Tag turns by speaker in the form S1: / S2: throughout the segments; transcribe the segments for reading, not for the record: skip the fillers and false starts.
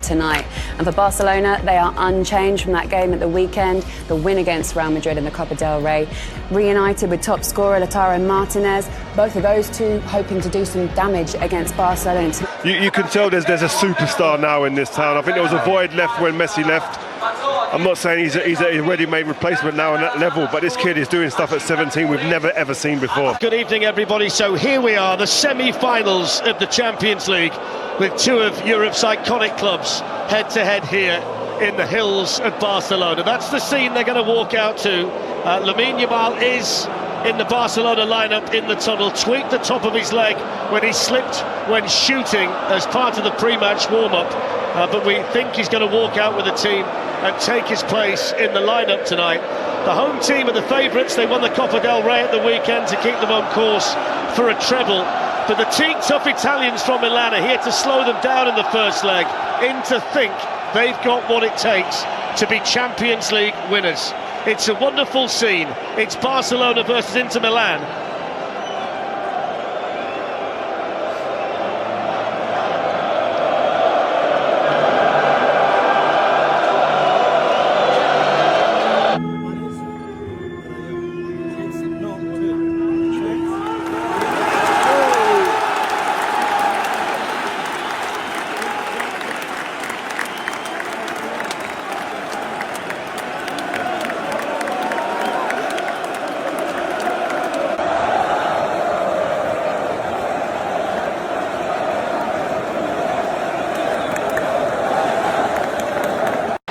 S1: tonight. And for Barcelona, they are unchanged from that game at the weekend, the win against Real Madrid in the Copa del Rey. Reunited with top scorer Lautaro Martinez, both of those two hoping to do some damage against Barcelona.
S2: You can tell there's a superstar now in this town. I think there was a void left when Messi left. I'm not saying he's a ready-made replacement now on that level, but this kid is doing stuff at 17 we've never ever seen before.
S3: Good evening, everybody. So here we are, the semi-finals of the Champions League, with two of Europe's iconic clubs head-to-head here in the hills of Barcelona. That's the scene they're going to walk out to. Lamine Yamal is in the Barcelona lineup in the tunnel, tweaked the top of his leg when he slipped when shooting as part of the pre-match warm-up, but we think he's going to walk out with the team and take his place in the lineup tonight. The home team are the favourites. They won the Copa del Rey at the weekend to keep them on course for a treble, but the teak-tough Italians from Milan are here to slow them down in the first leg, in to think they've got what it takes to be Champions League winners. It's a wonderful scene. It's Barcelona versus Inter Milan.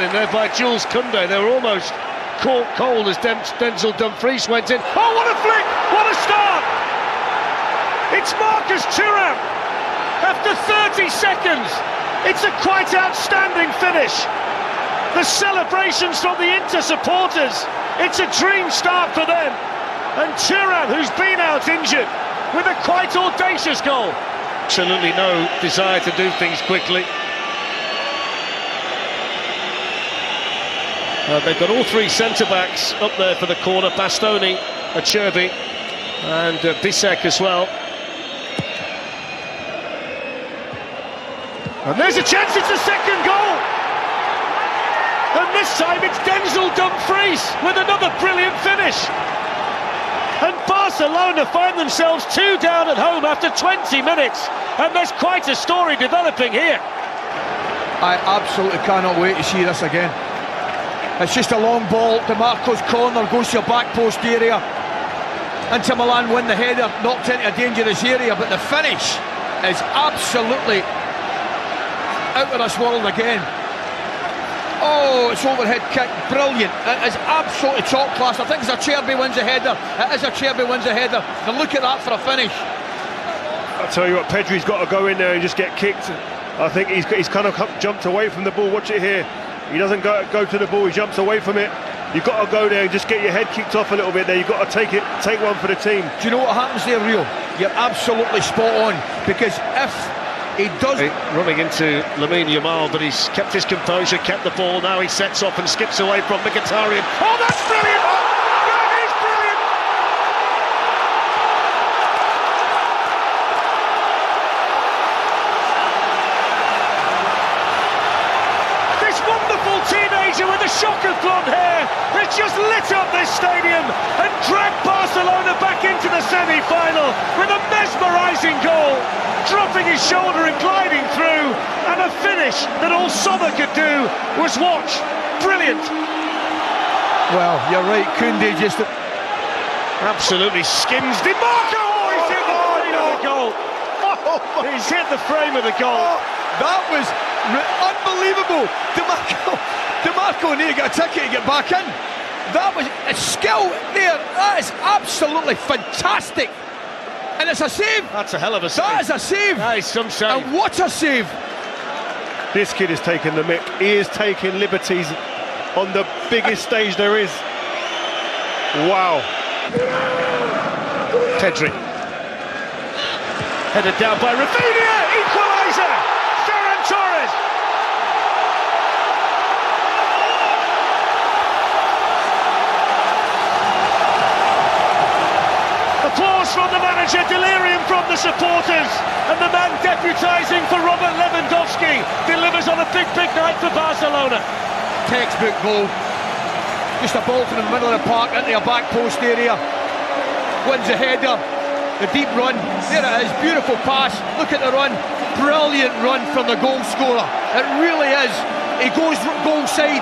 S3: There by Jules Koundé. They were almost caught cold as Denzel Dumfries went in. Oh, what a flick! What a start! It's Marcus Thuram after 30 seconds. It's a quite outstanding finish. The celebrations from the Inter supporters. It's a dream start for them. And Thuram, who's been out injured, with a quite audacious goal. Absolutely no desire to do things quickly. They've got all three centre-backs up there for the corner. Bastoni, Acerbi and Bisek as well. And there's a chance, it's the second goal! And this time it's Denzel Dumfries with another brilliant finish. And Barcelona find themselves 2 down at home after 20 minutes. And there's quite a story developing here.
S4: I absolutely cannot wait to see this again. It's just a long ball. DiMarco's corner goes to a back post area. Inter Milan win the header, knocked into a dangerous area, but the finish is absolutely out of this world again. Oh, it's overhead kick, brilliant. It is absolutely top class. I think it's Acerbi wins a header. It is Acerbi wins a header. And look at that for a finish.
S2: I'll tell you what, Pedri's got to go in there and just get kicked. I think he's kind of jumped away from the ball. Watch it here. He doesn't go to the ball, he jumps away from it. You've got to go there and just get your head kicked off a little bit there. You've got to take one for the team.
S4: Do you know what happens there, Rio? You're absolutely spot on, because if he does...
S3: Running into Lamine Yamal, but he's kept his composure, kept the ball. Now he sets off and skips away from Mkhitaryan. Oh, that's brilliant! That is brilliant! This wonderful teenager with a shock of blonde hair has just lit up this stadium and dragged Barcelona back into the semi-final with a mesmerising goal, dropping his shoulder and gliding through, and a finish that all Sommer could do was watch. Brilliant.
S4: Well, you're right, Koundé just...
S3: Absolutely skims DiMarco! Oh, he's hit the frame of the goal. He's hit the frame of the goal.
S4: That was unbelievable. DiMarco nearly got a ticket to get back in. That was a skill there. That is absolutely fantastic. And it's a save.
S3: That's a hell of a save.
S4: That is a save.
S3: That is some save.
S4: And what a save.
S2: This kid is taking the mick. He is taking liberties on the biggest stage there is. Wow.
S3: Pedri. Headed down by Rafinha. Equaliser. Ferran Torres. Applause applause from the manager, delirium from the supporters, and the man deputising for Robert Lewandowski delivers on a big night for Barcelona.
S4: Textbook goal. Just a ball from the middle of the park into a back post area. Wins the header. The deep run. There it is. Beautiful pass. Look at the run. Brilliant run from the goal scorer. It really is. He goes goal side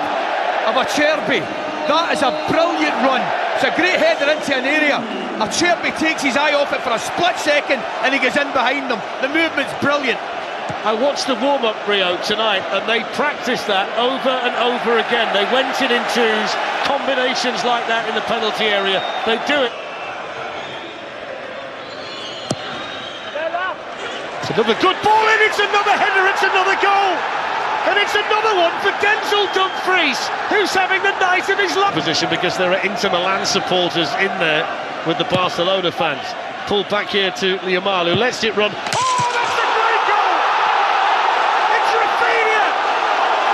S4: of Acerbi. That is a brilliant run. It's a great header into an area. Acerbi takes his eye off it for a split second and he goes in behind them. The movement's brilliant.
S3: I watched the warm-up, Rio, tonight, and they practiced that over and over again. They went in twos, combinations like that in the penalty area. They do it. It's another good ball in, it's another header, it's another goal. And it's another one for Denzel Dumfries, who's having the night of his life. Position because there are Inter Milan supporters in there with the Barcelona fans. Pulled back here to Yamal, who lets it run. Oh, that's a great goal! It's Rafinha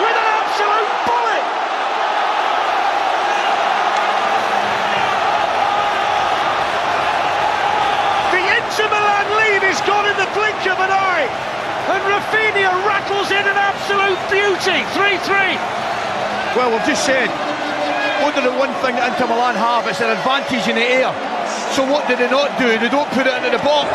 S3: with an absolute bullet. The Inter Milan lead is gone in the blink of an eye. And Rafinha rattles in an absolute beauty, 3-3.
S4: Well, we've just said, only the one thing that Inter Milan have is an advantage in the air. So what do they not do? They don't put it into the box.